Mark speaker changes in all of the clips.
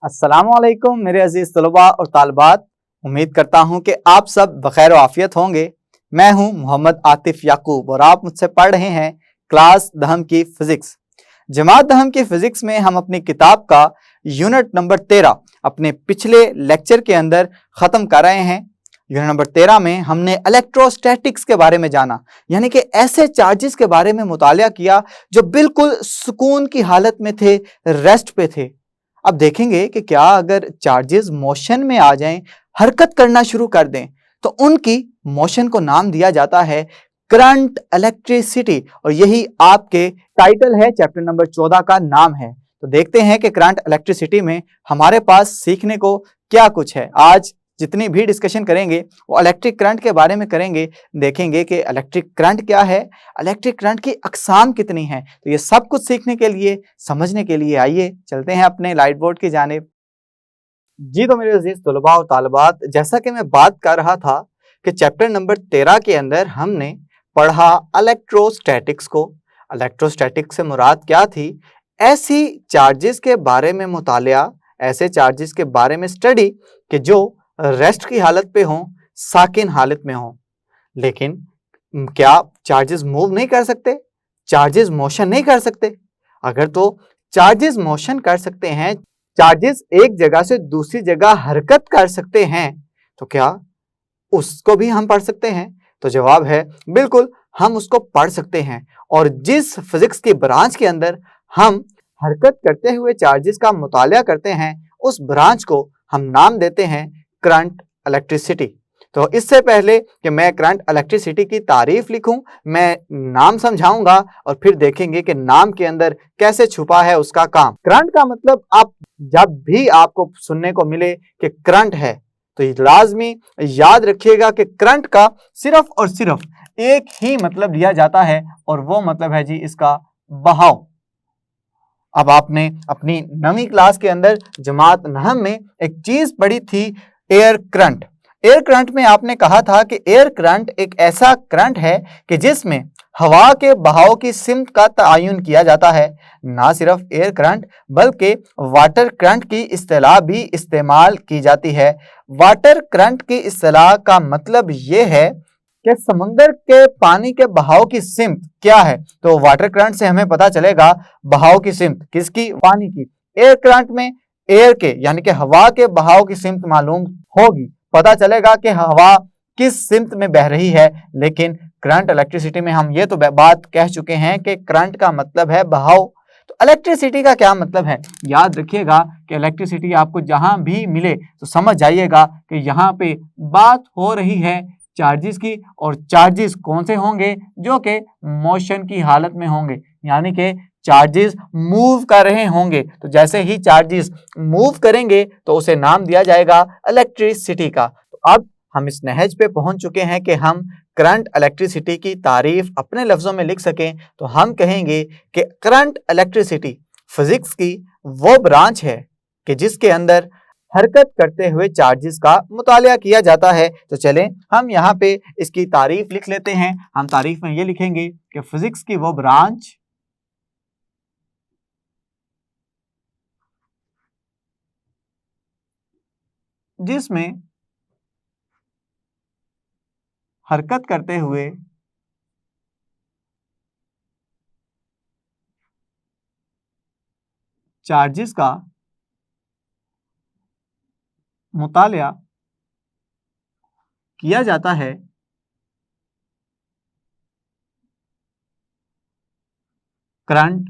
Speaker 1: अस्सलामुअलैकुम मेरे अजीज तलबा और तालबात। उम्मीद करता हूँ कि आप सब बखैर आफियत होंगे। मैं हूँ मोहम्मद आतिफ याकूब और आप मुझसे पढ़ रहे हैं क्लास दहम की फिजिक्स। जमात दहम की फिजिक्स में हम अपनी किताब का यूनिट नंबर 13 अपने पिछले लेक्चर के अंदर ख़त्म कर रहे हैं। यूनिट नंबर 13 में हमने इलेक्ट्रोस्टैटिक्स के बारे में जाना, यानी कि ऐसे चार्जेस के बारे में मुतालिया किया जो बिल्कुल सुकून की हालत में थे, रेस्ट पे थे। अब देखेंगे कि क्या अगर चार्जेस मोशन में आ जाएं, हरकत करना शुरू कर दें, तो उनकी मोशन को नाम दिया जाता है करंट इलेक्ट्रिसिटी, और यही आपके टाइटल है, चैप्टर नंबर 14 का नाम है। तो देखते हैं कि करंट इलेक्ट्रिसिटी में हमारे पास सीखने को क्या कुछ है। आज जितनी भी डिस्कशन करेंगे वो इलेक्ट्रिक करंट के बारे में करेंगे। देखेंगे कि इलेक्ट्रिक करंट क्या है, इलेक्ट्रिक करंट की अकसाम कितनी हैं। तो ये सब कुछ सीखने के लिए, समझने के लिए आइए चलते हैं अपने लाइट बोर्ड की जानिब। जी तो मेरे अजीज तलबा और तालिबात, जैसा कि मैं बात कर रहा था कि चैप्टर नंबर 13 के अंदर हमने पढ़ा इलेक्ट्रोस्टैटिक्स को। इलेक्ट्रोस्टैटिक्स से मुराद क्या थी? ऐसी चार्जेस के बारे में मुतालिया, ऐसे चार्जेस के बारे में स्टडी कि जो रेस्ट की हालत पे हों, साकिन हालत में हों। लेकिन क्या चार्जेस मूव नहीं कर सकते? चार्जेस मोशन नहीं कर सकते? अगर तो चार्जेस मोशन कर सकते हैं, चार्जेस एक जगह से दूसरी जगह हरकत कर सकते हैं, तो क्या उसको भी हम पढ़ सकते हैं? तो जवाब है बिल्कुल, हम उसको पढ़ सकते हैं। और जिस फिजिक्स की ब्रांच के अंदर हम हरकत करते हुए चार्जेस का मुतालिया करते हैं, उस ब्रांच को हम नाम देते हैं करंट इलेक्ट्रिसिटी। तो इससे पहले कि मैं करंट इलेक्ट्रिसिटी की तारीफ लिखूं, मैं नाम समझाऊंगा और फिर देखेंगे कि नाम के अंदर कैसे छुपा है उसका काम। करंट का मतलब, आप जब भी आपको सुनने को मिले कि करंट है, तो लाजमी याद रखिएगा कि करंट का सिर्फ और सिर्फ एक ही मतलब लिया जाता है, और वो मतलब है जी इसका बहाव। अब आपने अपनी 9वीं क्लास के अंदर जमात नहम में एक चीज पढ़ी थी, एयर करंट। एयर करंट में आपने कहा था कि एयर करंट एक ऐसा करंट है कि जिसमें हवा के बहाव की सिमत का तयन किया जाता है। ना सिर्फ एयर करंट बल्कि वाटर करंट की इस्तेलाह भी इस्तेमाल की जाती है। वाटर करंट की इस्तेलाह का मतलब ये है कि समुंदर के पानी के बहाव की सिमत क्या है। तो वाटर करंट से हमें पता चलेगा बहाव की सिमत किसकी, पानी की। एयर करंट में एयर के यानी कि हवा के बहाव की सिमत मालूम होगी, पता चलेगा कि हवा किस सिमत में बह रही है। लेकिन करंट इलेक्ट्रिसिटी में हम ये तो बात कह चुके हैं कि करंट का मतलब है बहाव। तो इलेक्ट्रिसिटी का क्या मतलब है? याद रखिएगा कि इलेक्ट्रिसिटी आपको जहां भी मिले तो समझ जाइएगा कि यहाँ पे बात हो रही है चार्जेस की, और चार्जेस कौन से होंगे? जो कि मोशन की हालत में होंगे, यानी कि चार्जेस मूव कर रहे होंगे। तो जैसे ही चार्जेस मूव करेंगे तो उसे नाम दिया जाएगा इलेक्ट्रिसिटी का। तो अब हम इस नहज पे पहुंच चुके हैं कि हम करंट इलेक्ट्रिसिटी की तारीफ अपने लफ्जों में लिख सकें, तो हम कहेंगे कि करंट इलेक्ट्रिसिटी फिजिक्स की वो ब्रांच है कि जिसके अंदर हरकत करते हुए चार्जेस का मुतालिया किया जाता है। तो चलें हम यहाँ पे इसकी तारीफ लिख लेते हैं। हम तारीफ में ये लिखेंगे कि फिजिक्स की वो ब्रांच जिसमें हरकत करते हुए चार्जेस का मुतालिया किया जाता है, करंट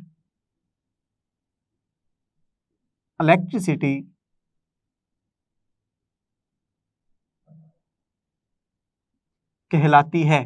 Speaker 1: इलेक्ट्रिसिटी कहलाती है।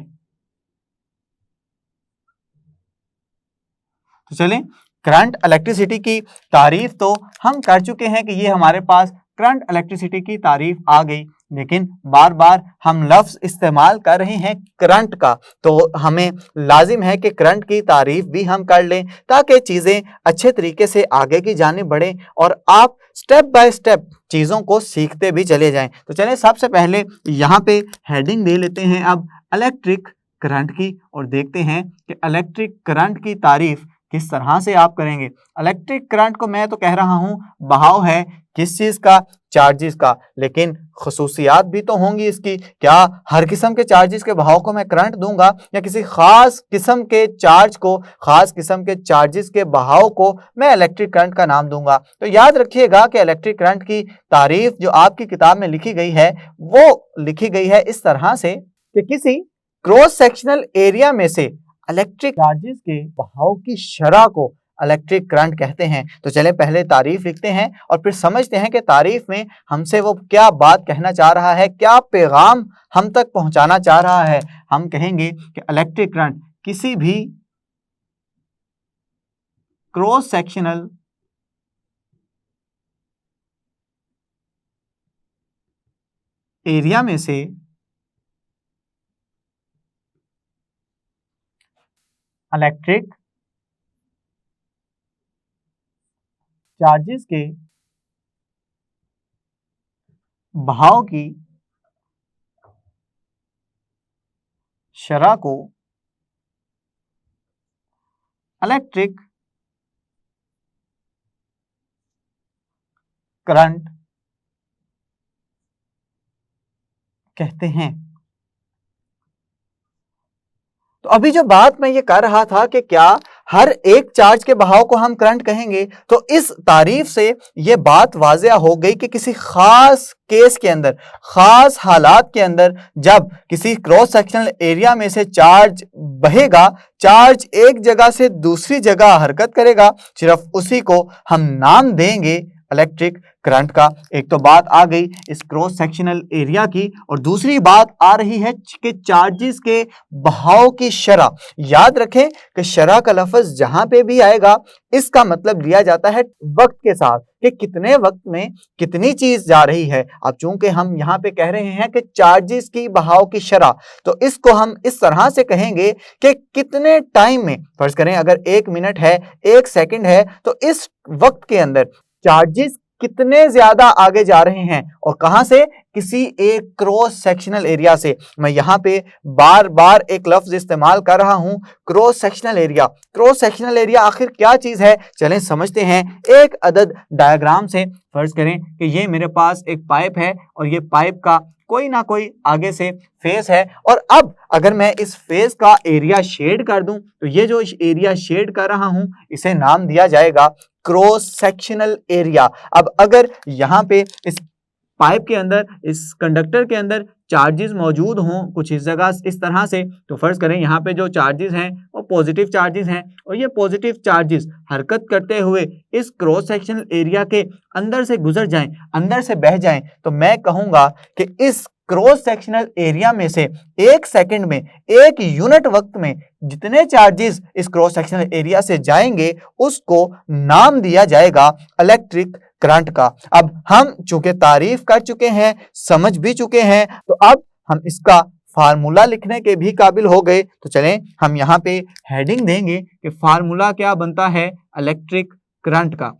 Speaker 1: तो चलें, करंट इलेक्ट्रिसिटी की तारीफ तो हम कर चुके हैं कि ये हमारे पास करंट इलेक्ट्रिसिटी की तारीफ आ गई, लेकिन बार बार हम लफ्ज इस्तेमाल कर रहे हैं करंट का, तो हमें लाजिम है कि करंट की तारीफ भी हम कर लें ताकि चीज़ें अच्छे तरीके से आगे की जानिब बढ़ें और आप स्टेप बाय स्टेप चीज़ों को सीखते भी चले जाएं। तो चलें सबसे पहले यहाँ पे हेडिंग दे लेते हैं अब इलेक्ट्रिक करंट की, और देखते हैं कि इलेक्ट्रिक करंट की तारीफ किस तरह से आप करेंगे। इलेक्ट्रिक करंट को मैं तो कह रहा हूं बहाव है किस चीज का, चार्जेस का, लेकिन खसूसियात भी तो होंगी इसकी। क्या हर किस्म के चार्जेस के बहाव को मैं करंट दूंगा, या किसी खास किस्म के चार्ज को, खास किस्म के चार्जेस के बहाव को मैं इलेक्ट्रिक करंट का नाम दूंगा। तो याद रखिएगा कि इलेक्ट्रिक करंट की तारीफ जो आपकी किताब में लिखी गई है वो लिखी गई है इस तरह से कि किसी क्रॉस सेक्शनल एरिया में से इलेक्ट्रिक चार्जेस के बहाव की शरह को इलेक्ट्रिक करंट कहते हैं। तो चले पहले तारीफ लिखते हैं और फिर समझते हैं कि तारीफ में हमसे वो क्या बात कहना चाह रहा है, क्या पैगाम हम तक पहुंचाना चाह रहा है। हम कहेंगे कि इलेक्ट्रिक करंट किसी भी क्रॉस सेक्शनल एरिया में से इलेक्ट्रिक चार्जेस के बहाव की शरह को इलेक्ट्रिक करंट कहते हैं। तो अभी जो बात मैं ये कर रहा था कि क्या हर एक चार्ज के बहाव को हम करंट कहेंगे, तो इस तारीफ से ये बात वाज़ेह हो गई कि किसी खास केस के अंदर, खास हालात के अंदर, जब किसी क्रॉस सेक्शनल एरिया में से चार्ज बहेगा, चार्ज एक जगह से दूसरी जगह हरकत करेगा, सिर्फ उसी को हम नाम देंगे इलेक्ट्रिक करंट का। एक तो बात आ गई इस क्रॉस सेक्शनल एरिया की, और दूसरी बात आ रही है कि चार्जेस के बहाव की शरह। याद रखें कि शरह का लफ्ज जहां पे भी आएगा इसका मतलब लिया जाता है वक्त के साथ, कि कितने वक्त में कितनी चीज जा रही है। अब चूंकि हम यहाँ पे कह रहे हैं कि चार्जेस की बहाव की शरह, तो इसको हम इस तरह से कहेंगे कि कितने टाइम में, फर्ज करें अगर 1 मिनट है, 1 सेकंड है, तो इस वक्त के अंदर चार्जेस कितने ज्यादा आगे जा रहे हैं, और कहां से, किसी एक क्रॉस सेक्शनल एरिया से। मैं यहां पे बार बार एक लफ्ज इस्तेमाल कर रहा हूं, cross sectional area. Cross sectional area आखिर क्या चीज है, चलें समझते हैं एक अदद डायग्राम से। फर्ज करें कि ये मेरे पास एक पाइप है और ये पाइप का कोई ना कोई आगे से फेस है, और अब अगर मैं इस फेस का एरिया शेड कर दूं, तो ये जो एरिया शेड कर रहा हूं इसे नाम दिया जाएगा क्रॉस सेक्शनल एरिया। अब अगर यहाँ पे इस पाइप के अंदर, इस कंडक्टर के अंदर चार्जेस मौजूद हों कुछ इस जगह इस तरह से, तो फर्ज करें यहाँ पे जो चार्जेस हैं वो पॉजिटिव चार्जेस हैं, और ये पॉजिटिव चार्जेस हरकत करते हुए इस क्रॉस सेक्शनल एरिया के अंदर से गुजर जाएं, अंदर से बह जाएं, तो मैं कहूँगा कि इस क्रॉस सेक्शनल एरिया में से 1 सेकंड में, 1 यूनिट वक्त में जितने चार्जेस इस क्रॉस सेक्शनल एरिया से जाएंगे उसको नाम दिया जाएगा इलेक्ट्रिक करंट का। अब हम चूंकि तारीफ कर चुके हैं, समझ भी चुके हैं, तो अब हम इसका फार्मूला लिखने के भी काबिल हो गए। तो चलें हम यहाँ पे हेडिंग देंगे कि फार्मूला क्या बनता है इलेक्ट्रिक करंट का।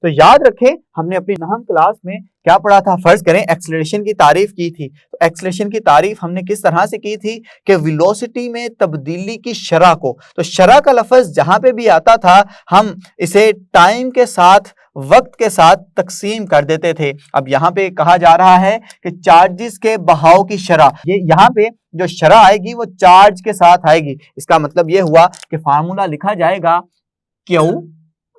Speaker 1: तो याद रखें हमने अपनी नहम क्लास में क्या पढ़ा था। फर्ज करें एक्सेलरेशन की तारीफ की थी, तो एक्सेलरेशन की तारीफ हमने किस तरह से की थी कि वेलोसिटी में तब्दीली की शरह को, तो शरह का लफ्ज जहां पे भी आता था हम इसे टाइम के साथ, वक्त के साथ तकसीम कर देते थे। अब यहाँ पे कहा जा रहा है कि चार्जेस के बहाव की शरह, ये यहाँ पे जो शरह आएगी वो चार्ज के साथ आएगी। इसका मतलब ये हुआ कि फार्मूला लिखा जाएगा Q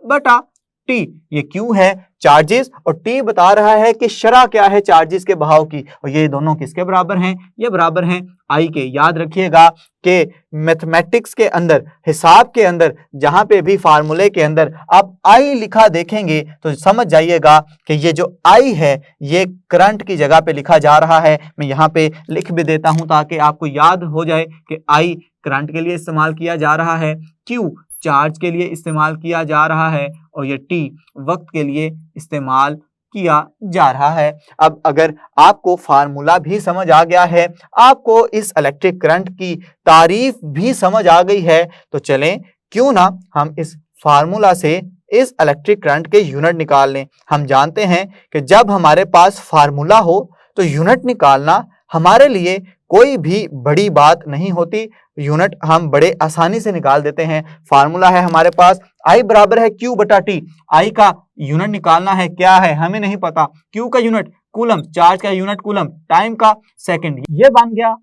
Speaker 1: बटा T। ये Q है चार्जेस और T बता रहा है कि शरह क्या है चार्जेस के बहाव की, और ये दोनों किसके बराबर हैं, ये बराबर हैं I के। याद रखिएगा कि मैथमेटिक्स के अंदर, हिसाब के अंदर, जहां पे भी फार्मूले के अंदर आप I लिखा देखेंगे तो समझ जाइएगा कि ये जो I है ये करंट की जगह पे लिखा जा रहा है। मैं यहाँ पे लिख भी देता हूं ताकि आपको याद हो जाए कि I करंट के लिए इस्तेमाल किया जा रहा है, Q चार्ज के लिए इस्तेमाल किया जा रहा है, और ये T वक्त के लिए इस्तेमाल किया जा रहा है। अब अगर आपको फार्मूला भी समझ आ गया है, आपको इस इलेक्ट्रिक करंट की तारीफ भी समझ आ गई है, तो चलें क्यों ना हम इस फार्मूला से इस इलेक्ट्रिक करंट के यूनिट निकाल लें। हम जानते हैं कि जब हमारे पास फार्मूला हो तो यूनिट निकालना हमारे लिए कोई भी बड़ी बात नहीं होती, यूनिट हम बड़े आसानी से निकाल देते हैं। फार्मूला है हमारे पास I बराबर है Q बटा T। I का यूनिट निकालना है, क्या है हमें नहीं पता। Q का यूनिट कूलम, चार्ज का यूनिट कूलम, टाइम का सेकंड, ये बन गया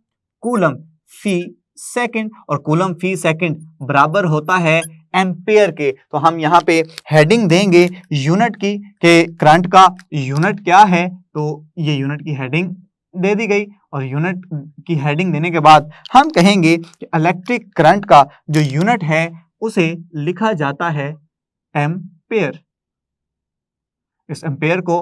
Speaker 1: कूलम फी सेकंड, और कूलम फी सेकंड बराबर होता है एम्पेयर के। तो हम यहाँ पे हेडिंग देंगे यूनिट की कि करंट का यूनिट क्या है, तो ये यूनिट की हेडिंग दे दी गई, और यूनिट की हेडिंग देने के बाद हम कहेंगे कि इलेक्ट्रिक करंट का जो यूनिट है उसे लिखा जाता है एम्पेयर। इस एम्पेयर को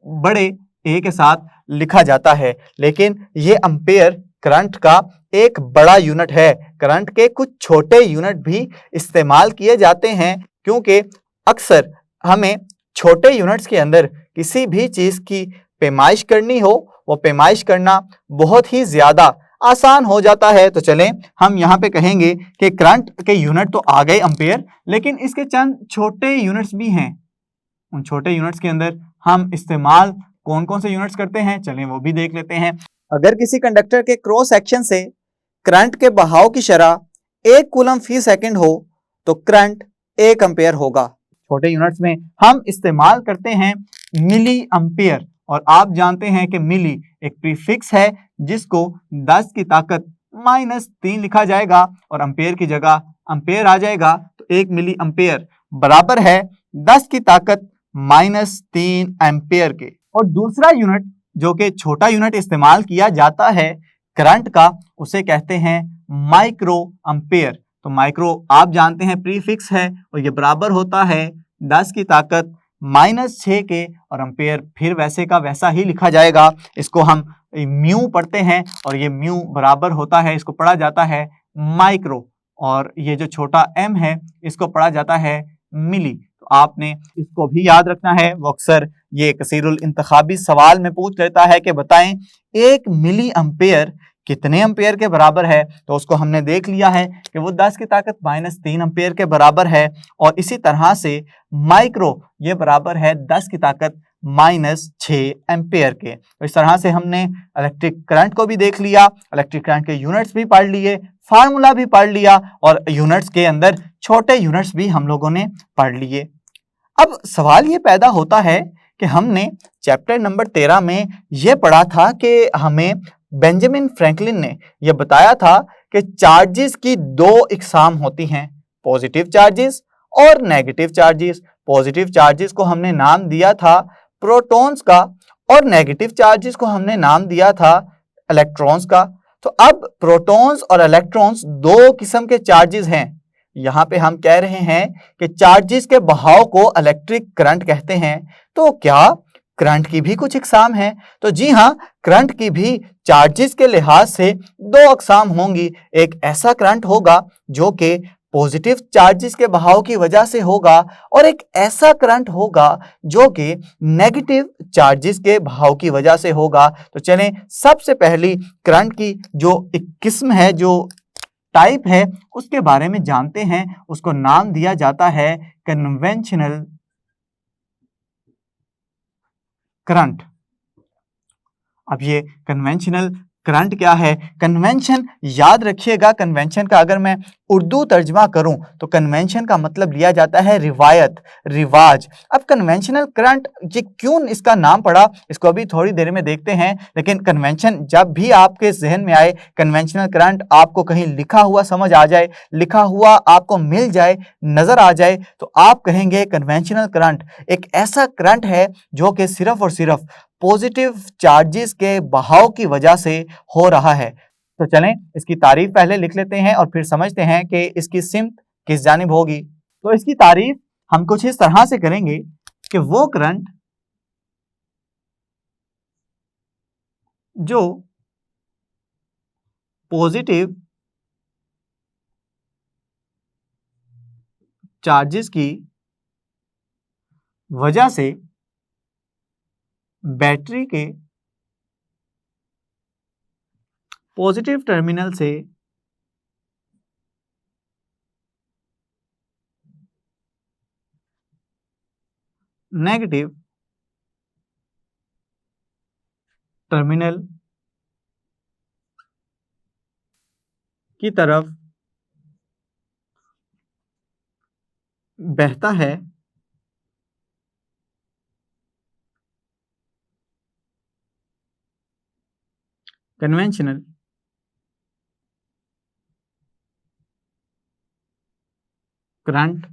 Speaker 1: बड़े ए के साथ लिखा जाता है, लेकिन ये एम्पेयर करंट का एक बड़ा यूनिट है। करंट के कुछ छोटे यूनिट भी इस्तेमाल किए जाते हैं, क्योंकि अक्सर हमें छोटे यूनिट्स के अंदर किसी भी चीज की पैमाइश करनी हो, वो पैमाइश करना बहुत ही ज्यादा आसान हो जाता है। तो चलें हम यहाँ पे कहेंगे कि करंट के यूनिट तो आ गए एम्पेयर, लेकिन इसके चंद छोटे यूनिट्स भी हैं। उन छोटे यूनिट्स के अंदर हम इस्तेमाल कौन कौन से यूनिट्स करते हैं, चलें वो भी देख लेते हैं। अगर किसी कंडक्टर के क्रॉस सेक्शन से करंट के बहाव की शरह 1 कूलम फी सेकंड हो तो करंट 1 एम्पेयर होगा। छोटे यूनिट्स में हम इस्तेमाल करते हैं मिली एम्पेयर, और आप जानते हैं कि मिली एक प्रीफिक्स है जिसको 10 की ताकत -3 लिखा जाएगा और एम्पेयर की जगह एम्पेयर आ जाएगा। तो 1 मिली एम्पेयर बराबर है 10 की ताकत -3 एम्पेयर के। और दूसरा यूनिट जो कि छोटा यूनिट इस्तेमाल किया जाता है करंट का, उसे कहते हैं माइक्रो एम्पेयर। तो माइक्रो आप जानते हैं प्रीफिक्स है, और ये बराबर होता है 10 की ताकत -6 के, और एम्पेयर फिर वैसे का वैसा ही लिखा जाएगा। इसको हम म्यू पढ़ते हैं, और ये म्यू बराबर होता है, इसको पढ़ा जाता है माइक्रो, और ये जो छोटा m है इसको पढ़ा जाता है मिली। तो आपने इसको भी याद रखना है। वो अक्सर ये कसीरुल इंतखाबी सवाल में पूछ लेता है कि बताएं 1 मिली एम्पेयर कितने एम्पेयर के बराबर है। तो उसको हमने देख लिया है कि वो 10 की ताकत -3 एम्पेयर के बराबर है, और इसी तरह से माइक्रो ये बराबर है 10 की ताकत -6 एम्पेयर के। तो इस तरह से हमने इलेक्ट्रिक करंट को भी देख लिया, इलेक्ट्रिक करंट के यूनिट्स भी पढ़ लिए, फार्मूला भी पढ़ लिया, और यूनिट्स के अंदर छोटे यूनिट्स भी हम लोगों ने पढ़ लिए। अब सवाल ये पैदा होता है कि हमने चैप्टर नंबर 13 में यह पढ़ा था कि हमें बेंजामिन फ्रैंकलिन ने यह बताया था कि चार्जेस की 2 इकसाम होती हैं, पॉजिटिव चार्जेस और नेगेटिव चार्जेस। पॉजिटिव चार्जेस को हमने नाम दिया था प्रोटॉन्स का, और नेगेटिव चार्जेस को हमने नाम दिया था इलेक्ट्रॉन्स का। तो अब प्रोटॉन्स और इलेक्ट्रॉन्स 2 किस्म के चार्जेस हैं। यहाँ पे हम कह रहे हैं कि चार्जेस के बहाव को इलेक्ट्रिक करंट कहते हैं। तो क्या करंट की भी कुछ इकसाम है? तो जी हाँ, करंट की भी चार्जेस के लिहाज से 2 अकसाम होंगी। एक ऐसा करंट होगा जो कि पॉजिटिव चार्जेस के बहाव की वजह से होगा, और एक ऐसा करंट होगा जो कि नेगेटिव चार्जेस के बहाव की वजह से होगा। तो चलें सबसे पहली करंट की जो एक किस्म है, जो टाइप है, उसके बारे में जानते हैं। उसको नाम दिया जाता है कन्वेंशनल करंट। अब ये कन्वेंशनल करंट क्या है? कन्वेंशन याद रखिएगा, कन्वेंशन का अगर मैं उर्दू तर्जमा करूं तो कन्वेंशन का मतलब लिया जाता है रिवायत, रिवाज। अब कन्वेंशनल करंट ये क्यों इसका नाम पड़ा, इसको अभी थोड़ी देर में देखते हैं। लेकिन कन्वेंशन जब भी आपके जहन में आए, कन्वेंशनल करंट आपको कहीं लिखा हुआ समझ आ जाए, लिखा हुआ आपको मिल जाए, नजर आ जाए, तो आप कहेंगे कन्वेंशनल करंट एक ऐसा करंट है जो कि सिर्फ और सिर्फ पॉजिटिव चार्जेस के बहाव की वजह से हो रहा है। तो चलें इसकी तारीफ पहले लिख लेते हैं और फिर समझते हैं कि इसकी सिमत किस जानिब होगी। तो इसकी तारीफ हम कुछ इस तरह से करेंगे कि वो करंट जो पॉजिटिव चार्जेस की वजह से बैटरी के पॉजिटिव टर्मिनल से नेगेटिव टर्मिनल की तरफ बहता है कन्वेंशनल करंट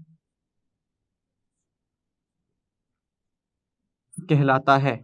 Speaker 1: कहलाता है।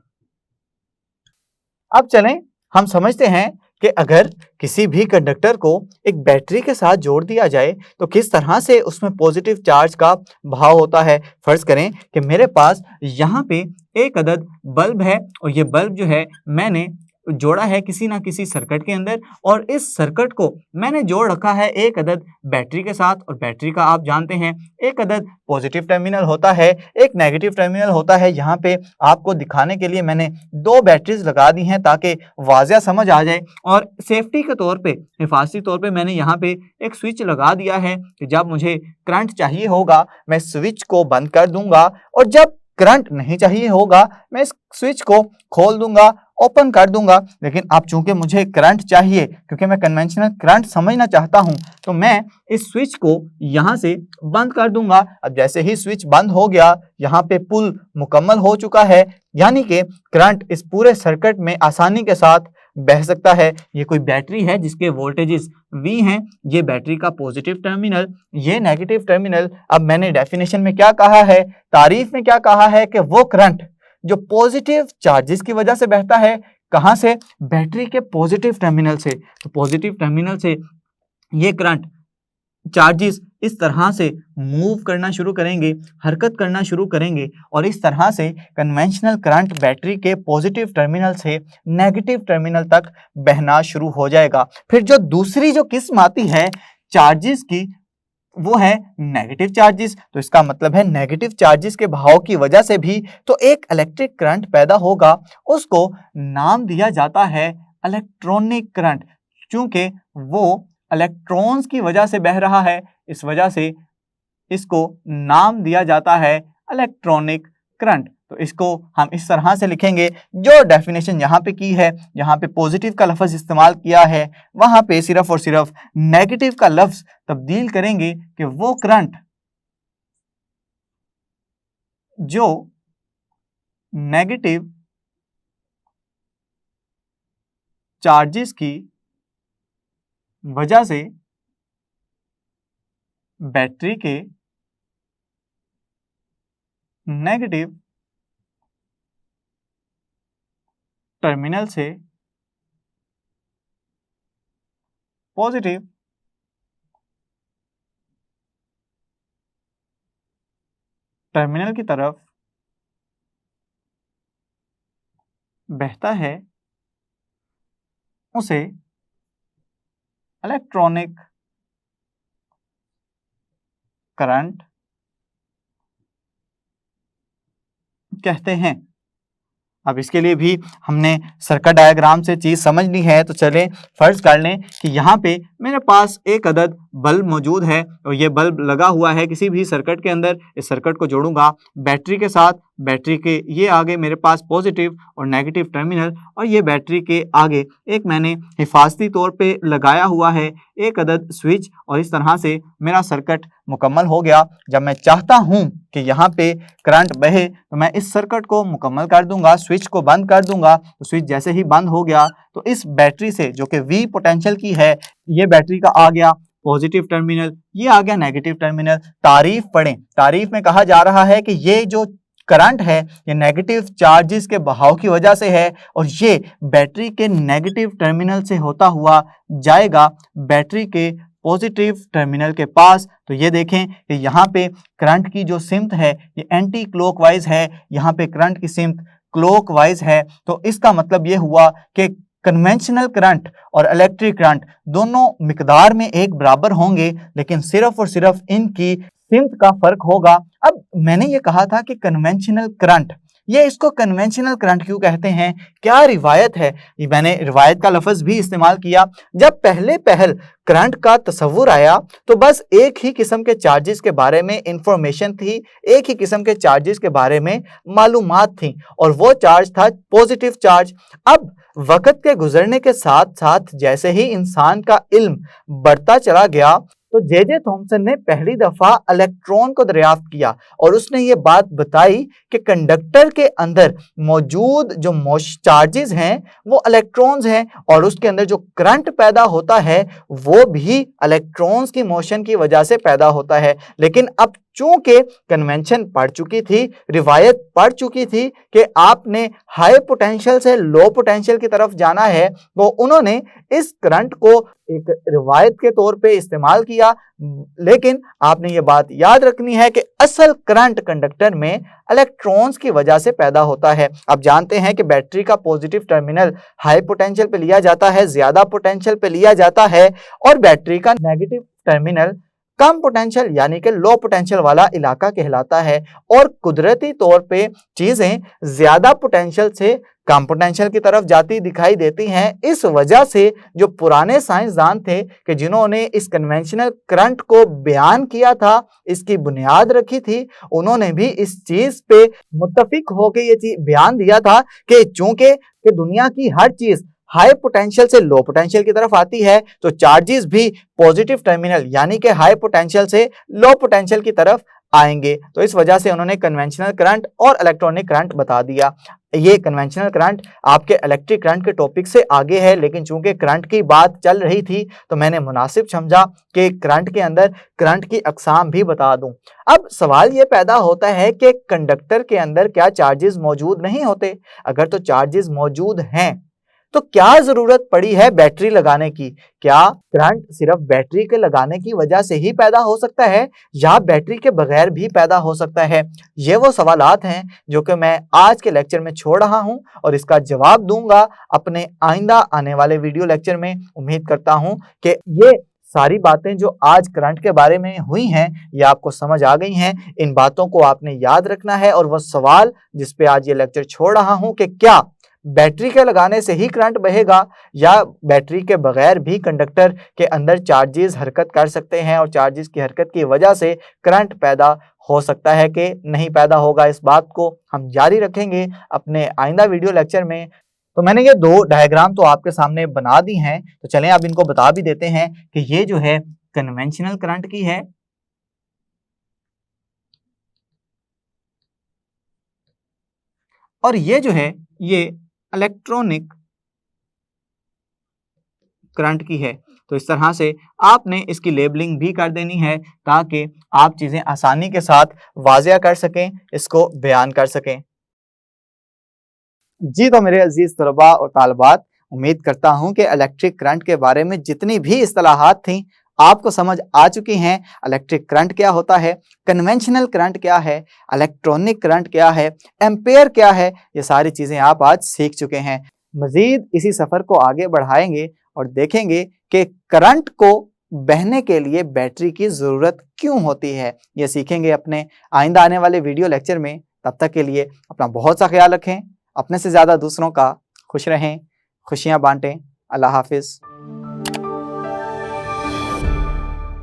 Speaker 1: अब चलें हम समझते हैं कि अगर किसी भी कंडक्टर को एक बैटरी के साथ जोड़ दिया जाए तो किस तरह से उसमें पॉजिटिव चार्ज का भाव होता है। फर्ज करें कि मेरे पास यहाँ पे एक अदद बल्ब है और ये बल्ब जो है मैंने जोड़ा है किसी ना किसी सर्किट के अंदर और इस सर्किट को मैंने जोड़ रखा है एक अदद बैटरी के साथ और बैटरी का आप जानते हैं एक अदद पॉजिटिव टर्मिनल होता है, एक नेगेटिव टर्मिनल होता है। यहाँ पे आपको दिखाने के लिए मैंने दो बैटरीज लगा दी हैं ताकि वाज़िया समझ आ जाए और सेफ्टी के तौर पे हिफाजती तौर पे मैंने यहाँ पे एक स्विच लगा दिया है कि जब मुझे करंट चाहिए होगा मैं स्विच को बंद कर दूंगा और जब करंट नहीं चाहिए होगा मैं इस स्विच को खोल दूंगा, ओपन कर दूंगा। लेकिन अब चूंकि मुझे करंट चाहिए क्योंकि मैं कन्वेंशनल करंट समझना चाहता हूं तो मैं इस स्विच को यहां से बंद कर दूंगा। अब जैसे ही स्विच बंद हो गया यहाँ पे पुल मुकम्मल हो चुका है यानी कि करंट इस पूरे सर्किट में आसानी के साथ बह सकता है। ये कोई बैटरी है जिसके वोल्टेजेस V हैं, ये बैटरी का पॉजिटिव टर्मिनल, ये नेगेटिव टर्मिनल। अब मैंने डेफिनेशन में क्या कहा है, तारीफ में क्या कहा है कि वो करंट जो पॉजिटिव चार्जेस की वजह से बहता है, कहां से, बैटरी के पॉजिटिव टर्मिनल से। तो पॉजिटिव टर्मिनल से ये करंट चार्जेस इस तरह से मूव करना शुरू करेंगे, हरकत करना शुरू करेंगे और इस तरह से कन्वेंशनल करंट बैटरी के पॉजिटिव टर्मिनल से नेगेटिव टर्मिनल तक बहना शुरू हो जाएगा। फिर जो दूसरी जो किस्म आती है चार्जेस की वो है नेगेटिव चार्जेस। तो इसका मतलब है नेगेटिव चार्जेस के भाव की वजह से भी तो एक इलेक्ट्रिक करंट पैदा होगा, उसको नाम दिया जाता है इलेक्ट्रॉनिक करंट। क्योंकि वो इलेक्ट्रॉन्स की वजह से बह रहा है इस वजह से इसको नाम दिया जाता है इलेक्ट्रॉनिक करंट। तो इसको हम इस तरह से लिखेंगे, जो डेफिनेशन यहाँ पे की है, यहाँ पे पॉजिटिव का लफ्ज़ इस्तेमाल किया है, वहाँ पे सिर्फ और सिर्फ नेगेटिव का लफ्ज़ तब्दील करेंगे कि वो करंट जो नेगेटिव चार्जेस की वजह से बैटरी के नेगेटिव टर्मिनल से पॉजिटिव टर्मिनल की तरफ बहता है उसे इलेक्ट्रॉनिक करंट कहते हैं। अब इसके लिए भी हमने सर्किट डायग्राम से चीज़ समझ ली है तो चलें फर्ज कर लें कि यहाँ पे मेरे पास एक अदद बल्ब मौजूद है और ये बल्ब लगा हुआ है किसी भी सर्किट के अंदर। इस सर्किट को जोड़ूंगा बैटरी के साथ, बैटरी के ये आगे मेरे पास पॉजिटिव और नेगेटिव टर्मिनल और ये बैटरी के आगे एक मैंने हिफाजती तौर पे लगाया हुआ है एक अदद स्विच और इस तरह से मेरा सर्किट मुकम्मल हो गया। जब मैं चाहता हूं कि यहाँ पे करंट बहे तो मैं इस सर्किट को मुकम्मल कर दूंगा, स्विच को बंद कर दूंगा। तो स्विच जैसे ही बंद हो गया तो इस बैटरी से जो कि V पोटेंशियल की है, ये बैटरी का आ गया पॉजिटिव टर्मिनल, ये आ गया नेगेटिव टर्मिनल। तारीफ पढ़ें, तारीफ में कहा जा रहा है कि ये जो करंट है ये नेगेटिव चार्जेस के बहाव की वजह से है और ये बैटरी के नेगेटिव टर्मिनल से होता हुआ जाएगा बैटरी के पॉजिटिव टर्मिनल के पास। तो ये देखें कि यहाँ पे करंट की जो सिमत है ये एंटी क्लॉकवाइज है, यहाँ पे करंट की सिमत क्लॉकवाइज है। तो इसका मतलब ये हुआ कि कन्वेंशनल करंट और इलेक्ट्रिक करंट दोनों मिकदार में एक बराबर होंगे, लेकिन सिर्फ और सिर्फ इनकी सिमत का फर्क होगा। अब मैंने ये कहा था कि कन्वेंशनल करंट ये इसको कन्वेंशनल करंट क्यों कहते हैं? क्या रिवायत है? ये मैंने रिवायत का लफ्ज भी इस्तेमाल किया। जब पहले पहल करंट का तस्वुर आया तो बस एक ही किस्म के चार्जेस के बारे में इंफॉर्मेशन थी, एक ही किस्म के चार्जेस के बारे में मालूमात थी और वो चार्ज था पॉजिटिव चार्ज। अब वक्त के गुजरने के साथ साथ जैसे ही इंसान का इल्म बढ़ता चला गया तो जे थॉमसन ने पहली दफा इलेक्ट्रॉन को दरियाफ्त किया और उसने ये बात बताई कि कंडक्टर के अंदर मौजूद जो चार्जेस हैं वो इलेक्ट्रॉन्स हैं और उसके अंदर जो करंट पैदा होता है वो भी इलेक्ट्रॉन्स की मोशन की वजह से पैदा होता है। लेकिन अब चूंकि कन्वेंशन पढ़ चुकी थी, रिवायत पढ़ चुकी थी कि आपने हाई पोटेंशियल से लो पोटेंशियल की तरफ जाना है, तो उन्होंने इस करंट को एक रिवायत के तौर पे इस्तेमाल किया। लेकिन आपने ये बात याद रखनी है कि असल करंट कंडक्टर में इलेक्ट्रॉन्स की वजह से पैदा होता है। अब जानते हैं कि बैटरी का पॉजिटिव टर्मिनल हाई पोटेंशियल पे लिया जाता है, ज्यादा पोटेंशियल पे लिया जाता है और बैटरी का नेगेटिव टर्मिनल कम पोटेंशियल यानी कि लो पोटेंशियल वाला इलाका कहलाता है और कुदरती तौर पे चीजें ज्यादा पोटेंशियल से कम पोटेंशियल की तरफ जाती दिखाई देती हैं। इस वजह से जो पुराने साइंसदान थे कि जिन्होंने इस कन्वेंशनल करंट को बयान किया था, इसकी बुनियाद रखी थी, उन्होंने भी इस चीज पे मुत्तफिक होकर ये चीज बयान दिया था कि चूंकि दुनिया की हर चीज हाई पोटेंशियल से लो पोटेंशियल की तरफ आती है तो चार्जेस भी पॉजिटिव टर्मिनल यानी कि हाई पोटेंशियल से लो पोटेंशियल की तरफ आएंगे। तो इस वजह से उन्होंने कन्वेंशनल करंट और इलेक्ट्रॉनिक करंट बता दिया। ये कन्वेंशनल करंट आपके इलेक्ट्रिक करंट के टॉपिक से आगे है, लेकिन चूंकि करंट की बात चल रही थी तो मैंने मुनासिब समझा कि करंट के अंदर करंट की अकसाम भी बता दूं। अब सवाल ये पैदा होता है कि कंडक्टर के अंदर क्या चार्जेस मौजूद नहीं होते? अगर तो चार्जेस मौजूद हैं तो क्या जरूरत पड़ी है बैटरी लगाने की? क्या करंट सिर्फ बैटरी के लगाने की वजह से ही पैदा हो सकता है या बैटरी के बगैर भी पैदा हो सकता है? ये वो सवालात हैं जो कि मैं आज के लेक्चर में छोड़ रहा हूं और इसका जवाब दूंगा अपने आइंदा आने वाले वीडियो लेक्चर में। उम्मीद करता हूं कि ये सारी बातें जो आज करंट के बारे में हुई हैं ये आपको समझ आ गई हैं। इन बातों को आपने याद रखना है और वह सवाल जिस पे आज ये लेक्चर छोड़ रहा हूं कि क्या बैटरी के लगाने से ही करंट बहेगा या बैटरी के बगैर भी कंडक्टर के अंदर चार्जेस हरकत कर सकते हैं और चार्जेस की हरकत की वजह से करंट पैदा हो सकता है कि नहीं पैदा होगा? इस बात को हम जारी रखेंगे अपने आइंदा वीडियो लेक्चर में। तो मैंने ये दो डायग्राम तो आपके सामने बना दी हैं, तो चलें अब इनको बता भी देते हैं कि ये जो है कन्वेंशनल करंट की है और ये जो है ये इलेक्ट्रॉनिक करंट की है। तो इस तरह से आपने इसकी लेबलिंग भी कर देनी है ताकि आप चीजें आसानी के साथ वाज़िया कर सकें, इसको बयान कर सकें। जी तो मेरे अजीज तलबा और तालबात, उम्मीद करता हूं कि इलेक्ट्रिक करंट के बारे में जितनी भी इस्तिलाहात थी आपको समझ आ चुकी हैं। इलेक्ट्रिक करंट क्या होता है, कन्वेंशनल करंट क्या है, इलेक्ट्रॉनिक करंट क्या है, एम्पेयर क्या है, ये सारी चीजें आप आज सीख चुके हैं। मजीद इसी सफर को आगे बढ़ाएंगे और देखेंगे कि करंट को बहने के लिए बैटरी की जरूरत क्यों होती है। ये सीखेंगे अपने आइंदा आने वाले वीडियो लेक्चर में। तब तक के लिए अपना बहुत सा ख्याल रखें, अपने से ज्यादा दूसरों का। खुश रहें, खुशियां बांटें। अल्लाह हाफिज।